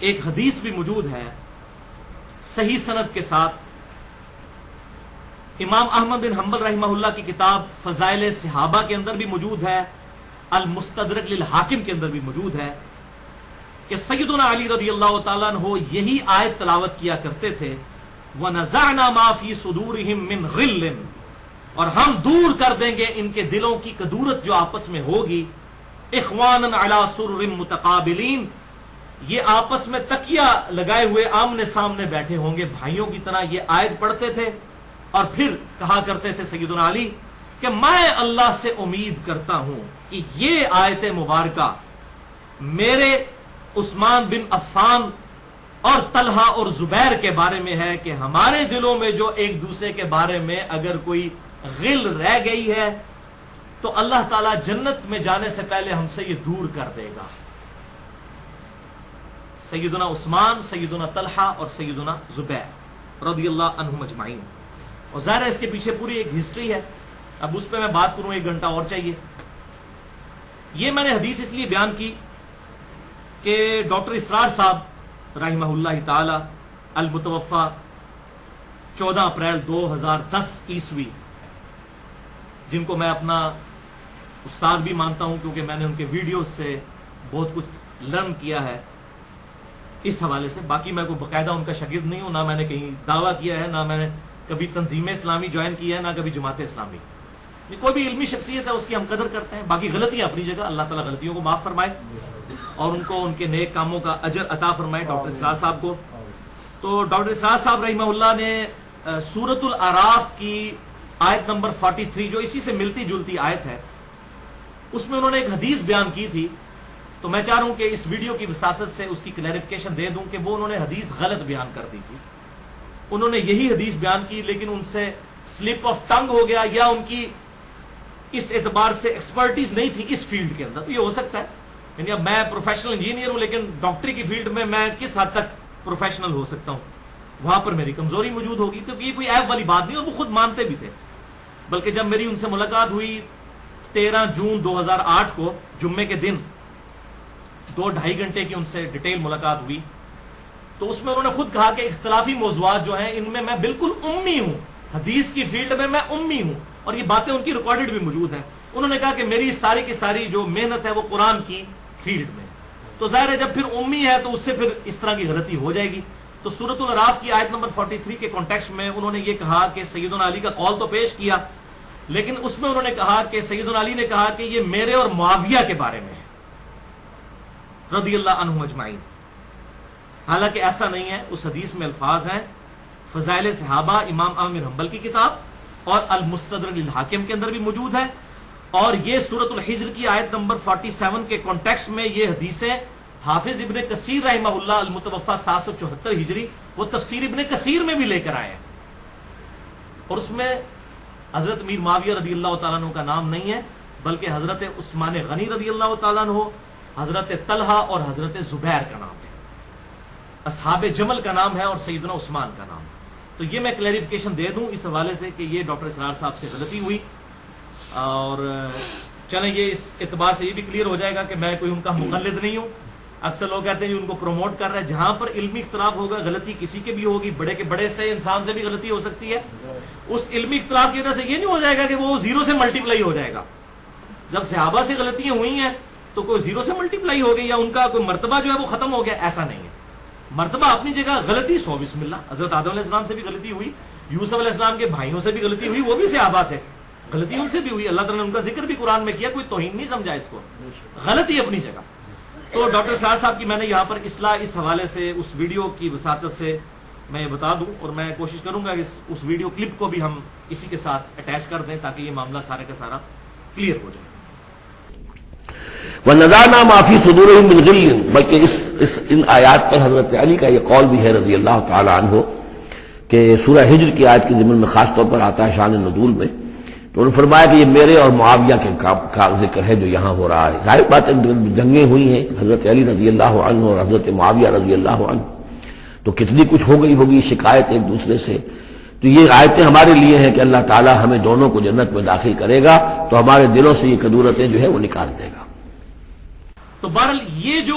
ایک حدیث بھی موجود ہے صحیح سند کے ساتھ، امام احمد بن حنبل رحمہ اللہ کی کتاب فضائل صحابہ کے اندر بھی موجود ہے، المستدرک للحاکم کے اندر بھی موجود ہے کہ سیدنا علی رضی اللہ تعالیٰ عنہ یہی آیت تلاوت کیا کرتے تھے، وَنَزَعْنَا مَا فِي صُدُورِهِم مِّن غِلٍّ، اور ہم دور کر دیں گے ان کے دلوں کی کدورت جو آپس میں ہوگی، اخواناً علی سرر متقابلین، یہ آپس میں تکیہ لگائے ہوئے آمنے سامنے بیٹھے ہوں گے بھائیوں کی طرح۔ یہ آیت پڑھتے تھے اور پھر کہا کرتے تھے سیدنا علی کہ میں اللہ سے امید کرتا ہوں کہ یہ آیت مبارکہ میرے عثمان بن عفان اور طلحہ اور زبیر کے بارے میں ہے کہ ہمارے دلوں میں جو ایک دوسرے کے بارے میں اگر کوئی غل رہ گئی ہے تو اللہ تعالیٰ جنت میں جانے سے پہلے ہم سے یہ دور کر دے گا۔ سیدنا عثمان، سیدنا طلحہ اور سیدنا زبیر رضی اللہ عنہم اجمعین۔ اور ظاہر ہے اس کے پیچھے پوری ایک ہسٹری ہے، اب اس پہ میں بات کروں 1 گھنٹہ اور چاہیے۔ یہ میں نے حدیث اس لیے بیان کی کہ ڈاکٹر اسرار صاحب رحمہ اللہ تعالی المتوفی 14 اپریل 2010 عیسوی، جن کو میں اپنا استاد بھی مانتا ہوں کیونکہ میں نے ان کے ویڈیوز سے بہت کچھ لرن کیا ہے اس حوالے سے، باقی میں کوئی باقاعدہ ان کا شاگرد نہیں ہوں، نہ میں نے کہیں دعویٰ کیا ہے، نہ میں نے کبھی تنظیم اسلامی جوائن کی ہے، نہ کبھی جماعت اسلامی۔ کوئی بھی علمی شخصیت ہے اس کی ہم قدر کرتے ہیں، باقی غلطیاں اپنی جگہ، اللہ تعالیٰ غلطیوں کو معاف فرمائے اور ان کو ان کے نیک کاموں کا اجر عطا فرمائے ڈاکٹر اسرار صاحب کو۔ تو ڈاکٹر اسرار صاحب رحمہ اللہ نے سورۃ الاعراف کی آیت نمبر 43 جو اسی سے ملتی جلتی آیت ہے، اس میں انہوں نے ایک حدیث بیان کی تھی، تو میں چاہ رہا ہوں کہ اس ویڈیو کی وساطت سے اس کی کلیریفیکیشن دے دوں کہ وہ انہوں نے حدیث غلط بیان کر دی تھی۔ انہوں نے یہی حدیث بیان کی لیکن ان سے سلپ آف ٹنگ ہو گیا، یا ان کی اس اعتبار سے ایکسپرٹیز نہیں تھی اس فیلڈ کے اندر۔ یہ ہو سکتا ہے، یعنی اب میں پروفیشنل انجینئر ہوں لیکن ڈاکٹری کی فیلڈ میں کس حد تک پروفیشنل ہو سکتا ہوں، وہاں پر میری کمزوری موجود ہوگی، کیونکہ یہ کوئی عیب والی بات نہیں اور وہ خود مانتے بھی تھے۔ بلکہ جب میری ان سے ملاقات ہوئی 13 جون 2008 کو جمعے کے دن، 2-2.5 گھنٹے کی ان سے ڈیٹیل ملاقات ہوئی، تو اس میں انہوں نے خود کہا کہ اختلافی موضوعات جو ہیں ان میں میں بالکل امی ہوں، حدیث کی فیلڈ میں میں امی ہوں، اور یہ باتیں ان کی ریکارڈڈ بھی موجود ہیں۔ انہوں نے کہا کہ میری ساری کی ساری جو محنت ہے وہ قرآن کی فیلڈ میں، تو ظاہر ہے جب پھر امی ہے تو اس سے پھر اس طرح کی غلطی ہو جائے گی۔ تو سورۃ الاعراف کی آیت نمبر 43 کے کانٹیکسٹ میں انہوں نے یہ کہا کہ سیدنا علی کا قول تو پیش کیا، لیکن اس میں انہوں نے کہا کہ سیدنا علی نے کہا کہ یہ میرے اور معاویہ کے بارے میں ہے رضی اللہ عنہم اجمعین۔ حالانکہ ایسا نہیں ہے، اس حدیث میں الفاظ ہیں فضائل صحابہ امام احمد بن حنبل کی کتاب اور المستدرک للحاکم کے اندر بھی موجود ہے، اور یہ سورۃ الحجر کی آیت نمبر 47 کے کانٹیکسٹ میں یہ حدیثیں حافظ ابن کثیر رحمہ اللہ المتوفی 774 ہجری وہ تفسیر ابن کثیر میں بھی لے کر آئے ہیں، اور اس میں حضرت امیر معاویہ رضی اللہ تعالیٰ عنہ کا نام نہیں ہے بلکہ حضرت عثمان غنی رضی اللہ تعالیٰ عنہ، حضرت طلحہ اور حضرت زبیر کا نام ہے، اصحاب جمل کا نام ہے اور سیدنا عثمان کا نام ہے۔ تو یہ میں کلیریفیکیشن دے دوں اس حوالے سے کہ یہ ڈاکٹر اسرار صاحب سے غلطی ہوئی، اور چلیں یہ اس اعتبار سے یہ بھی کلیئر ہو جائے گا کہ میں کوئی ان کا مقلد نہیں ہوں۔ اکثر لوگ کہتے ہیں ان کو پروموٹ کر رہے ہیں، جہاں پر علمی اختلاف ہوگا غلطی کسی کے بھی ہوگی، بڑے کے بڑے سے انسان سے بھی غلطی ہو سکتی ہے، اس علمی اختلاف کی وجہ سے یہ نہیں ہو جائے گا کہ وہ 0 سے ملٹیپلائی ہو جائے گا۔ جب صحابہ سے غلطیاں ہوئی ہیں تو کوئی 0 سے ملٹیپلائی ہو گئی یا ان کا کوئی مرتبہ جو ہے وہ ختم ہو گیا، ایسا نہیں ہے۔ مرتبہ اپنی جگہ، غلطی 100 بسم اللہ، حضرت آدم علیہ السلام سے بھی غلطی ہوئی، یوسف علیہ السلام کے بھائیوں سے بھی غلطی ہوئی، وہ بھی صحابہ تھے، غلطی ان سے بھی ہوئی، اللہ تعالیٰ نے ان کا ذکر بھی قرآن میں کیا، کوئی توہین نہیں سمجھا اس کو، غلطی اپنی جگہ۔ تو ڈاکٹر اسرار صاحب کی میں نے یہاں پر اصلاح اس حوالے سے اس ویڈیو کی وساطت سے میں یہ بتا دوں، اور میں کوشش کروں گا کہ اس ویڈیو کلپ کو بھی ہم اسی کے ساتھ اٹیچ کر دیں تاکہ یہ معاملہ سارے کا سارا کلیئر ہو جائے۔ وَنَزَعْنَا مَا فِي صُدُورِهِم مِّن غِلٍّ، بلکہ ان آیات پر حضرت علی کا یہ قول بھی ہے رضی اللہ تعالی عنہ کہ سورہ ہجر کی آیت کے ضمن میں خاص طور پر آتا ہے شان نزول میں، تو انہوں نے فرمایا کہ یہ میرے اور معاویہ کے کا ذکر ہے جو یہاں ہو رہا ہے۔ ظاہر بات ہے جنگیں ہوئی ہیں حضرت علی رضی اللہ عنہ اور حضرت معاویہ رضی اللہ عنہ، تو کتنی کچھ ہو گئی ہوگی شکایت ایک دوسرے سے، تو یہ آیتیں ہمارے لیے ہیں کہ اللہ تعالیٰ ہمیں دونوں کو جنت میں داخل کرے گا تو ہمارے دلوں سے یہ کدورتیں جو ہے وہ نکال دے گا۔ تو بہرحال یہ جو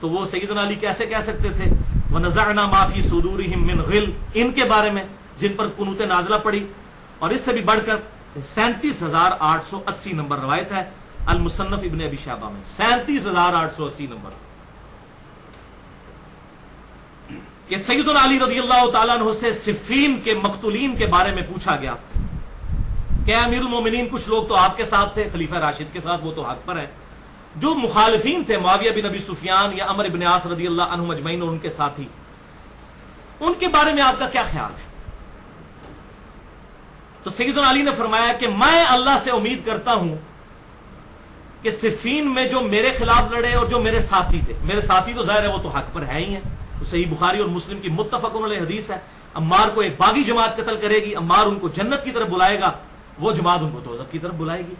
تو وہ سیدنا علی کیسے کہہ سکتے تھے وَنَزَعْنَا مَا فِي صُدُورِهِم مِّن غِلٍّ، ان کے بارے میں جن پر قنوت نازلہ پڑی؟ اور اس سے بھی بڑھ کر 37,880 نمبر روایت ہے المصنف ابن ابی شیبہ میں، 37,880 نمبر، کہ سیدنا علی رضی اللہ تعالیٰ عنہ سے صفین کے مقتولین کے بارے میں پوچھا گیا کہ امیر المومنین کچھ لوگ تو آپ کے ساتھ تھے، خلیفہ راشد کے ساتھ، وہ تو حق پر ہیں، جو مخالفین تھے معاویہ بن ابی سفیان یا عمرو بن عاص رضی اللہ عنہم اجمعین اور ان کے ساتھی، ان کے بارے میں آپ کا کیا خیال ہے؟ تو سیدنا علی نے فرمایا کہ میں اللہ سے امید کرتا ہوں کہ صفین میں جو میرے خلاف لڑے اور جو میرے ساتھی تھے، میرے ساتھی تو ظاہر ہے وہ تو حق پر ہے ہی ہیں، تو صحیح بخاری اور مسلم کی متفق علیہ حدیث ہے، عمار کو ایک باغی جماعت قتل کرے گی، عمار ان کو جنت کی طرف بلائے گا، وہ جماعت ان کو دوزخ کی طرف بلائے گی۔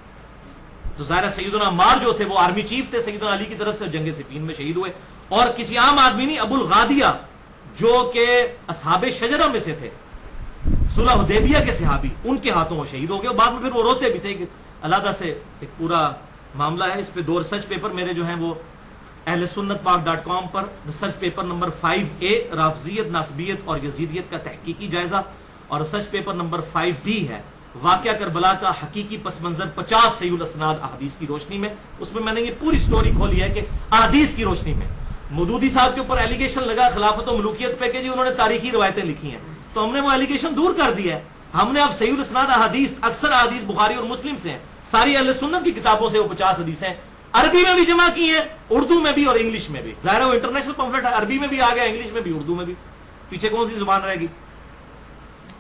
تو ظاہر ہے سیدنا عمار جو تھے وہ آرمی چیف تھے سیدنا علی کی طرف سے، جنگ صفین میں شہید ہوئے، اور کسی عام آدمی نہیں، ابو الغادیہ جو کہ اصحاب شجرہ میں سے تھے، صلح حدیبیہ کے صحابی، ان کے ہاتھوں وہ شہید ہو گئے، اور بعد میں پھر وہ روتے بھی تھے کہ علیحدہ سے ایک پورا معاملہ ہے، اس پہ 2 ریسرچ پیپر میرے جو ہیں وہ اہل سنت پاک.com پر ریسرچ پیپر نمبر 5A رافضیت، ناسبیت اور یزیدیت کا تحقیقی جائزہ، اور ریسرچ پیپر نمبر 5B ہے واقعہ کربلا کا حقیقی پس منظر 50 صحیح الاسناد احادیث کی روشنی میں۔ اس میں نے یہ پوری سٹوری کھولی ہے کہ احادیث کی روشنی میں مودودی صاحب کے اوپر ایلیگیشن لگا خلافت و ملوکیت پہ کہ جی انہوں نے تاریخی روایتیں لکھی ہیں، تو ہم نے وہ ایلیگیشن دور کر دیا ہے، ہم نے اب صحیح الاسناد احادیث، اکثر احادیث بخاری اور مسلم سے ہیں، ساری اہل سنت کی کتابوں سے وہ 50 حدیثیں عربی میں بھی جمع کی ہیں، اردو میں بھی اور انگلش میں بھی، ظاہر ہے وہ انٹرنیشنل پمفلٹ ہے، عربی میں بھی آ گیا، انگلش میں بھی، اردو میں بھی، پیچھے کون سی زبان رہے گی؟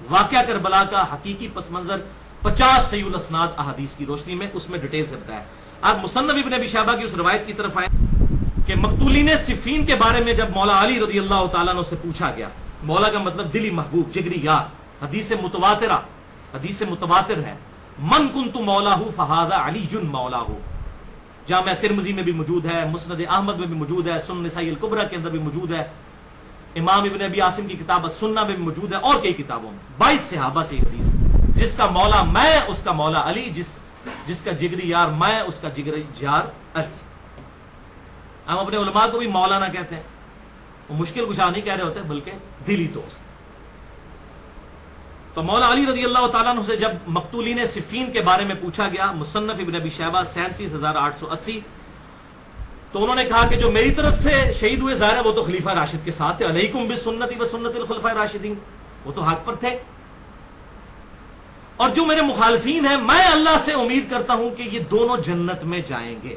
واقعہ کربلا کا حقیقی پس منظر 50 صحیح الاسناد احادیث کی روشنی میں، اس میں ڈیٹیل سے بتایا۔ آپ مصنف ابن ابی شیبہ کی اس روایت کی طرف آئیں کہ مقتولین صفین کے بارے میں جب مولا علی رضی اللہ تعالیٰ عنہ سے پوچھا گیا، مولا کا مطلب دلی محبوب، جگری یار، حدیث متواتر ہے، من کنت مولاہ فہذا علی مولاہ، جامع ترمذی میں بھی موجود ہے، مسند احمد میں بھی موجود ہے، سنن نسائی الکبریٰ کے اندر بھی موجود ہے، امام ابن ابی عاصم کی کتاب السنہ میں بھی موجود ہے، اور کئی کتابوں میں 22 صحابہ سے حدیث، جس کا مولا میں اس کا مولا علی، جس کا جگری یار میں اس کا جگری یار علی۔ ہم اپنے علماء کو بھی مولانا کہتے ہیں، وہ مشکل کشا نہیں کہہ رہے ہوتے بلکہ دلی دوست۔ تو مولا علی رضی اللہ تعالیٰ عنہ سے جب مقتولین صفین کے بارے میں پوچھا گیا، مصنف ابن ابی شیبہ 37,880، تو انہوں نے کہا کہ جو میری طرف سے شہید ہوئے ظاہر ہے وہ تو خلیفہ راشد کے ساتھ تھے، علیکم بسنتی وسنت الخلفاء الراشدین، وہ تو حق پر تھے، اور جو میرے مخالفین ہیں میں اللہ سے امید کرتا ہوں کہ یہ دونوں جنت میں جائیں گے۔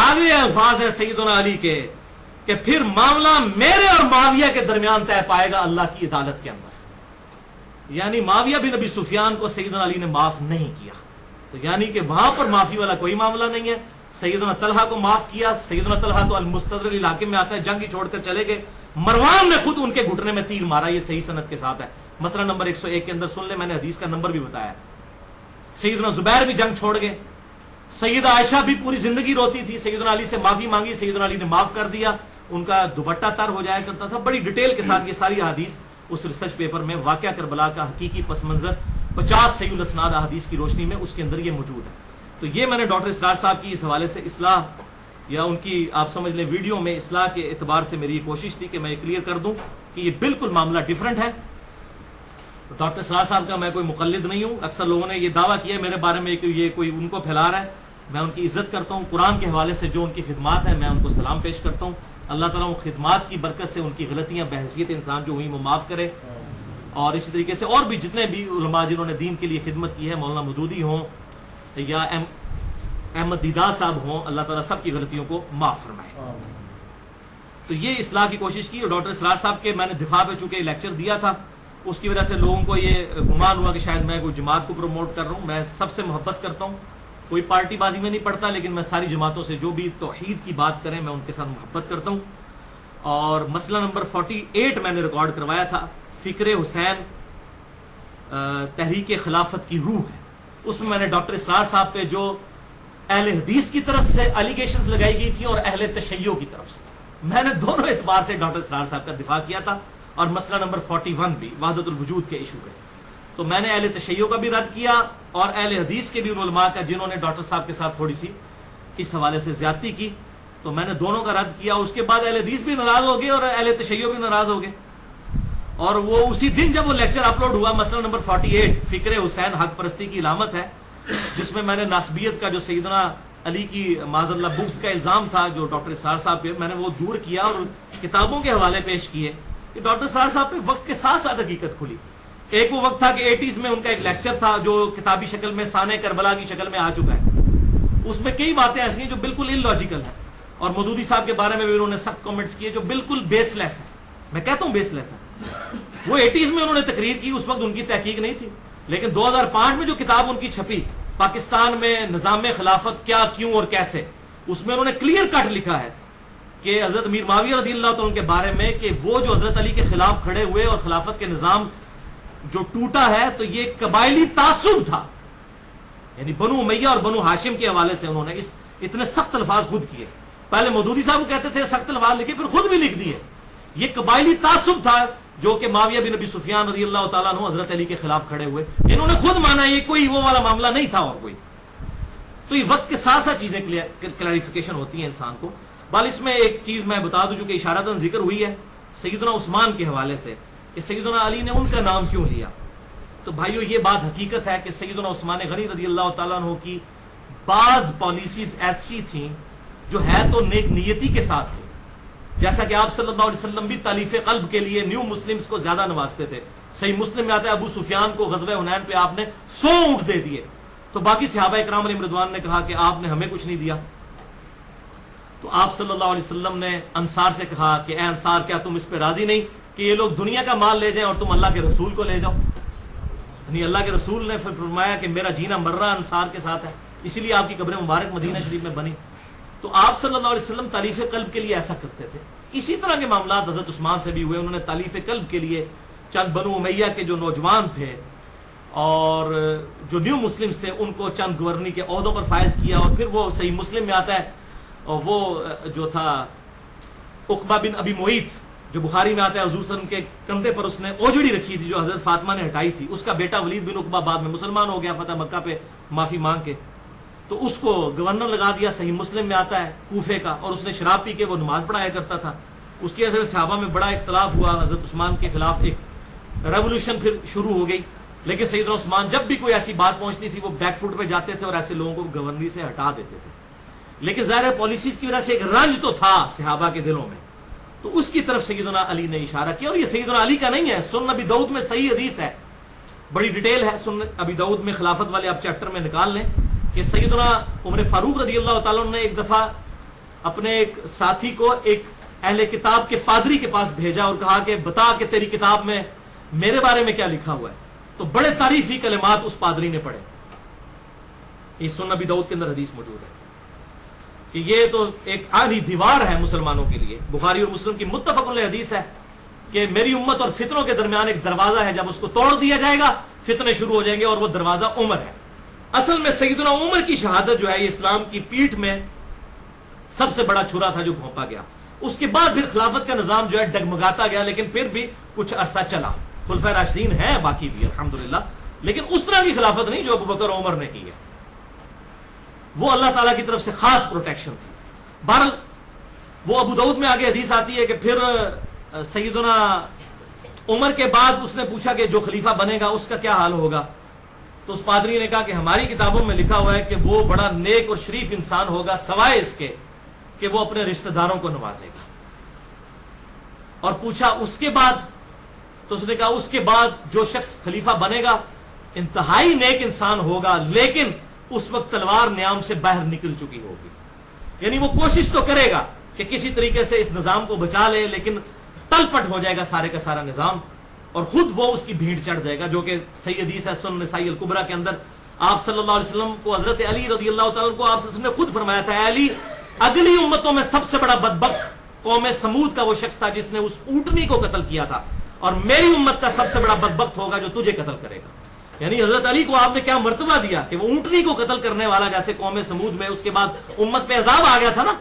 آگے الفاظ ہے سیدنا علی کے کہ پھر معاملہ میرے اور معاویہ کے درمیان طے پائے گا اللہ کی عدالت کے اندر، یعنی معاویہ بن ابی سفیان کو سیدنا علی نے معاف نہیں کیا، تو یعنی کہ وہاں پر معافی والا کوئی معاملہ نہیں ہے۔ سیدنا طلحہ کو معاف کیا، سیدنا طلحہ تو المستدرک علاقے میں آتا ہے، جنگ ہی چھوڑ کر چلے گئے، مروان نے خود ان کے گھٹنے میں تیر مارا، یہ صحیح سند کے ساتھ ہے، مسئلہ نمبر 101 کے اندر سن لیں، میں نے حدیث کا نمبر بھی بتایا۔ سیدنا زبیر بھی جنگ چھوڑ گئے، سیدہ عائشہ بھی پوری زندگی روتی تھی، سیدنا علی سے معافی مانگی، سیدنا علی نے معاف کر دیا، ان کا دوپٹہ تر ہو جایا کرتا تھا، بڑی ڈیٹیل کے ساتھ یہ ساری حدیث اس ریسرچ پیپر میں واقعہ کربلا کا حقیقی پس منظر 50 صحیح الاسناد احادیث کی روشنی میں اس کے اندر یہ موجود ہے۔ تو یہ میں نے ڈاکٹر اسرار صاحب کی اس حوالے سے اصلاح یا ان کی آپ سمجھ لیں ویڈیو میں اصلاح کے اعتبار سے میری یہ کوشش تھی کہ میں کلیئر کر دوں کہ یہ بالکل معاملہ ڈیفرنٹ ہے۔ ڈاکٹر اسرار صاحب کا میں کوئی مقلد نہیں ہوں، اکثر لوگوں نے یہ دعویٰ کیا ہے میرے بارے میں کہ یہ کوئی ان کو پھیلا رہا ہے، میں ان کی عزت کرتا ہوں، قرآن کے حوالے سے جو ان کی خدمات ہیں میں ان کو سلام پیش کرتا ہوں، اللہ تعالیٰ ان خدمات کی برکت سے ان کی غلطیاں بحیثیت انسان جو ہوئی وہ معاف کرے، اور اسی طریقے سے اور بھی جتنے بھی علماء جنہوں نے دین کے لیے خدمت کی ہے، مولانا مودودی ہوں یا احمد دیدار صاحب ہوں، اللہ تعالیٰ سب کی غلطیوں کو معاف فرمائے۔ تو یہ اصلاح کی کوشش کی، اور ڈاکٹر اسرار صاحب کے میں نے دفاع پہ چونکہ لیکچر دیا تھا، اس کی وجہ سے لوگوں کو یہ گمان ہوا کہ شاید میں کوئی جماعت کو پروموٹ کر رہا ہوں، میں سب سے محبت کرتا ہوں، کوئی پارٹی بازی میں نہیں پڑتا، لیکن میں ساری جماعتوں سے جو بھی توحید کی بات کریں میں ان کے ساتھ محبت کرتا ہوں۔ اور مسئلہ نمبر 48 میں نے ریکارڈ کروایا تھا، فکر حسین تحریک خلافت کی روح ہے، اس میں نے ڈاکٹر اسرار صاحب پہ جو اہل حدیث کی طرف سے الیگیشنز لگائی گئی تھی اور اہل تشیع کی طرف سے، میں نے دونوں اعتبار سے ڈاکٹر اسرار صاحب کا دفاع کیا تھا، اور مسئلہ نمبر 41 بھی وحدت الوجود کے ایشو پہ، تو میں نے اہل تشیع کا بھی رد کیا اور اہل حدیث کے بھی ان علماء کا جنہوں نے ڈاکٹر صاحب کے ساتھ تھوڑی سی اس حوالے سے زیادتی کی، تو میں نے دونوں کا رد کیا. اس کے بعد اہل حدیث بھی ناراض ہو گئے اور اہل تشیع بھی ناراض ہو گئے. اور وہ اسی دن جب وہ لیکچر اپلوڈ ہوا, مسئلہ نمبر 48 فکر حسین حق پرستی کی علامت ہے, جس میں نے ناسبیت کا جو سیدنا علی کی معاذ اللہ بغض کا الزام تھا جو ڈاکٹر اسرار صاحب پہ, میں نے وہ دور کیا اور کتابوں کے حوالے پیش کیے کہ ڈاکٹر اسرار صاحب پہ وقت کے ساتھ ساتھ حقیقت کھلی. ایک وہ وقت تھا کہ 80s میں ان کا ایک لیکچر تھا جو کتابی شکل میں سانح کربلا کی شکل میں آ چکا ہے. اس میں کئی باتیں ایسی ہیں جو بالکل ان لاجیکل ہیں, اور مودودی صاحب کے بارے میں بھی انہوں نے سخت کامنٹس کیے جو بالکل بیس لیس ہیں. میں کہتا ہوں بیس لیس ہے. وہ 80s میں انہوں نے تقریر کی, اس وقت ان کی تحقیق نہیں تھی, لیکن 2005 میں جو کتاب ان کی چھپی پاکستان میں نظام خلافت کیا, کیوں اور کیسے, اس میں انہوں نے کلیئر کٹ لکھا ہے کہ حضرت امیر معاویہ رضی اللہ تعالیٰ کے بارے میں کہ وہ جو حضرت علی کے خلاف کھڑے ہوئے اور خلافت کے نظام جو ٹوٹا ہے تو یہ قبائلی تعصب تھا. یعنی بنو امیہ اور بنو ہاشم کے حوالے سے انہوں نے اتنے سخت الفاظ خود کیے. پہلے مودودی صاحب کہتے تھے سخت الفاظ لکھے, پھر خود بھی لکھ دیے. یہ قبائلی تعصب تھا جو کہ معاویہ بن ابی سفیان رضی اللہ تعالیٰ عنہ حضرت علی کے خلاف کھڑے ہوئے. انہوں نے خود مانا یہ کوئی وہ والا معاملہ نہیں تھا اور کوئی. تو یہ وقت کے ساتھ ساتھ چیزیں کلیریفیکیشن ہوتی ہیں انسان کو. بال اس میں ایک چیز میں بتا دوں جو کہ اشارتاً ذکر ہوئی ہے سیدنا عثمان کے حوالے سے کہ سیدنا علی نے ان کا نام کیوں لیا. تو بھائیو یہ بات حقیقت ہے کہ سیدنا عثمان غنی رضی اللہ تعالیٰ عنہ کی بعض پالیسیز ایسی تھیں جو ہے تو نیک نیتی کے ساتھ تھی. جیسا کہ آپ صلی اللہ علیہ وسلم بھی تالیف قلب کے لیے نیو مسلمز کو زیادہ نوازتے تھے. صحیح مسلم میں آتا ہے ابو سفیان کو غزوہ حنین پہ آپ نے 100 اونٹ دے دیے, تو باقی صحابہ اکرام علیہم رضوان نے کہا کہ آپ نے ہمیں کچھ نہیں دیا. تو آپ صلی اللہ علیہ وسلم نے انصار سے کہا کہ اے انصار کیا تم اس پہ راضی نہیں کہ یہ لوگ دنیا کا مال لے جائیں اور تم اللہ کے رسول کو لے جاؤ. یعنی اللہ کے رسول نے پھر فرمایا کہ میرا جینا مرنا انصار کے ساتھ ہے, اسی لیے آپ کی قبر مبارک مدینہ شریف میں بنی. تو آپ صلی اللہ علیہ وسلم تالیف قلب کے لیے ایسا کرتے تھے. اسی طرح کے معاملات حضرت عثمان سے بھی ہوئے. انہوں نے تالیف قلب کے لیے چند بنو امیہ کے جو نوجوان تھے اور جو نیو مسلمز تھے ان کو چند گورنی کے عہدوں پر فائز کیا. اور پھر وہ صحیح مسلم میں آتا ہے, اور وہ جو تھا عقبہ بن ابی معیط جو بخاری میں آتا ہے, حضور صلی اللہ علیہ وسلم کے کندھے پر اس نے اوجڑی رکھی تھی جو حضرت فاطمہ نے ہٹائی تھی. اس کا بیٹا ولید بن عقبہ بعد میں مسلمان ہو گیا فتح مکہ پہ معافی مانگ کے, تو اس کو گورنر لگا دیا. صحیح مسلم میں آتا ہے کوفے کا, اور اس نے شراب پی کے وہ نماز پڑھایا کرتا تھا. اس کی وجہ سے صحابہ میں بڑا اختلاف ہوا, حضرت عثمان کے خلاف ایک ریولوشن پھر شروع ہو گئی. لیکن سیدنا عثمان جب بھی کوئی ایسی بات پہنچتی تھی وہ بیک فٹ پہ جاتے تھے اور ایسے لوگوں کو گورنری سے ہٹا دیتے تھے. لیکن ظاہر پالیسیز کی وجہ سے ایک رنج تو تھا صحابہ کے دلوں میں, تو اس کی طرف سیدنا علی نے اشارہ کیا. اور یہ سیدنا علی کا نہیں ہے, سنن ابی داؤد میں صحیح حدیث ہے, بڑی ڈیٹیل ہے سنن ابی داؤد میں, خلافت والے آپ چیپٹر میں نکال لیں کہ سیدنا عمر فاروق رضی اللہ تعالیٰ نے ایک دفعہ اپنے ایک ساتھی کو ایک اہل کتاب کے پادری کے پاس بھیجا اور کہا کہ بتا کہ تیری کتاب میں میرے بارے میں کیا لکھا ہوا ہے. تو بڑے تعریفی کلمات اس پادری نے پڑھے. یہ سنن ابی داؤد کے اندر حدیث موجود ہے کہ یہ تو ایک آڑھی دیوار ہے مسلمانوں کے لیے. بخاری اور مسلم کی متفق علیہ حدیث ہے کہ میری امت اور فتنوں کے درمیان ایک دروازہ ہے, جب اس کو توڑ دیا جائے گا فتنے شروع ہو جائیں گے, اور وہ دروازہ عمر ہے. اصل میں سیدنا عمر کی شہادت جو ہے یہ اسلام کی پیٹھ میں سب سے بڑا چھرا تھا جو گھونپا گیا. اس کے بعد پھر خلافت کا نظام جو ہے ڈگمگاتا گیا, لیکن پھر بھی کچھ عرصہ چلا. خلفائے راشدین ہیں باقی بھی الحمدللہ, لیکن اس طرح کی خلافت نہیں جو ابوبکر اور عمر نے کی ہے. وہ اللہ تعالیٰ کی طرف سے خاص پروٹیکشن تھی. بہرحال وہ ابو داؤد میں آگے حدیث آتی ہے کہ پھر سیدنا عمر کے بعد اس نے پوچھا کہ جو خلیفہ بنے گا اس کا کیا حال ہوگا. تو اس پادری نے کہا کہ ہماری کتابوں میں لکھا ہوا ہے کہ وہ بڑا نیک اور شریف انسان ہوگا, سوائے اس کے کہ وہ اپنے رشتہ داروں کو نوازے گا. اور پوچھا اس کے بعد, تو اس نے کہا اس کے بعد جو شخص خلیفہ بنے گا انتہائی نیک انسان ہوگا, لیکن اس وقت تلوار نیام سے باہر نکل چکی ہوگی. یعنی وہ کوشش تو کرے گا کہ کسی طریقے سے اس نظام کو بچا لے, لیکن تل پٹ ہو جائے گا سارے کا سارا نظام, اور خود وہ اس کی بھیڑ چڑھ جائے گا. جو کہ صحیح حدیث ہے سنن نسائی الکبریٰ کے اندر, آپ صلی اللہ علیہ وسلم کو حضرت علی رضی اللہ تعالیٰ کو آپ صلی اللہ علیہ وسلم نے خود فرمایا تھا, علی اگلی امتوں میں سب سے بڑا بدبخت قوم سمود کا وہ شخص تھا جس نے اس اونٹنی کو قتل کیا تھا, اور میری امت کا سب سے بڑا بدبخت ہوگا جو تجھے قتل کرے گا. یعنی حضرت علی کو آپ نے کیا مرتبہ دیا کہ وہ اونٹنی کو قتل کرنے والا, جیسے قوم سمود میں اس کے بعد امت پہ عذاب آ گیا تھا نا,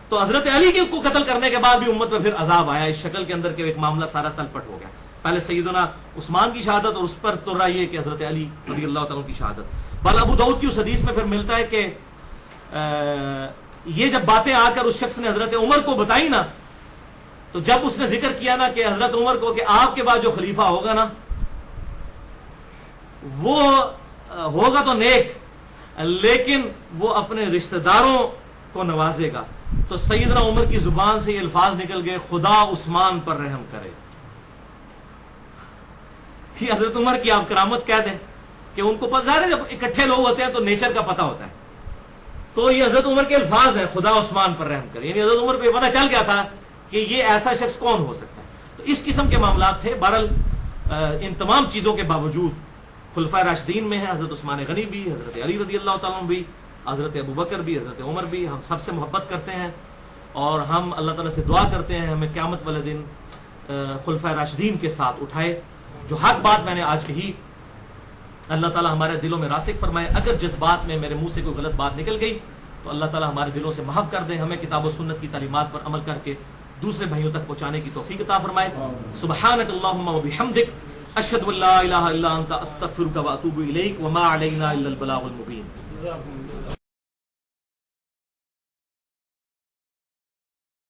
تو حضرت علی کو قتل کرنے کے بعد بھی امت پہ پھر عذاب آیا اس شکل کے اندر کہ ایک معاملہ سارا تلپٹ ہو گیا. پہلے سیدنا عثمان کی شہادت اور اس پر تو رہا یہ کہ حضرت علی رضی اللہ تعالیٰ کی شہادت. بل ابو داؤد کی اس حدیث میں پھر ملتا ہے کہ یہ جب باتیں آ کر اس شخص نے حضرت عمر کو بتائی نا، تو جب اس نے ذکر کیا نا کہ حضرت عمر کو کہ آپ کے بعد جو خلیفہ ہوگا نا وہ ہوگا تو نیک، لیکن وہ اپنے رشتہ داروں کو نوازے گا، تو سیدنا عمر کی زبان سے یہ الفاظ نکل گئے، خدا عثمان پر رحم کرے۔ یہ حضرت عمر کی آپ کرامت کہہ دیں کہ ان کو پتہ ہے، جب اکٹھے لوگ ہوتے ہیں تو نیچر کا پتہ ہوتا ہے، تو یہ حضرت عمر کے الفاظ ہیں، خدا عثمان پر رحم کرے، یعنی حضرت عمر کو یہ پتہ چل گیا تھا کہ یہ ایسا شخص کون ہو سکتا ہے۔ تو اس قسم کے معاملات تھے۔ بہرحال ان تمام چیزوں کے باوجود خلفائے راشدین میں ہیں حضرت عثمان غنی بھی، حضرت علی رضی اللہ تعالیٰ عنہ بھی، حضرت ابو بکر بھی، حضرت عمر بھی، ہم سب سے محبت کرتے ہیں اور ہم اللہ تعالیٰ سے دعا کرتے ہیں ہمیں قیامت والے دن خلفائے راشدین کے ساتھ اٹھائے۔ جو حق بات میں نے آج کہی اللہ تعالیٰ ہمارے دلوں میں راسخ فرمائے، اگر جس بات میں میرے منہ سے کوئی غلط بات نکل گئی تو اللہ تعالیٰ ہمارے دلوں سے محو کر دے، ہمیں کتاب و سنت کی تعلیمات پر عمل کر کے دوسرے بھائیوں تک پہنچانے کی توفیق عطا فرمائے۔ سبحانک اللہم و بحمدک، اشہد ان لا الہ الا انت، استغفرک و اتوب الیک، وما علینا الا البلاغ المبین۔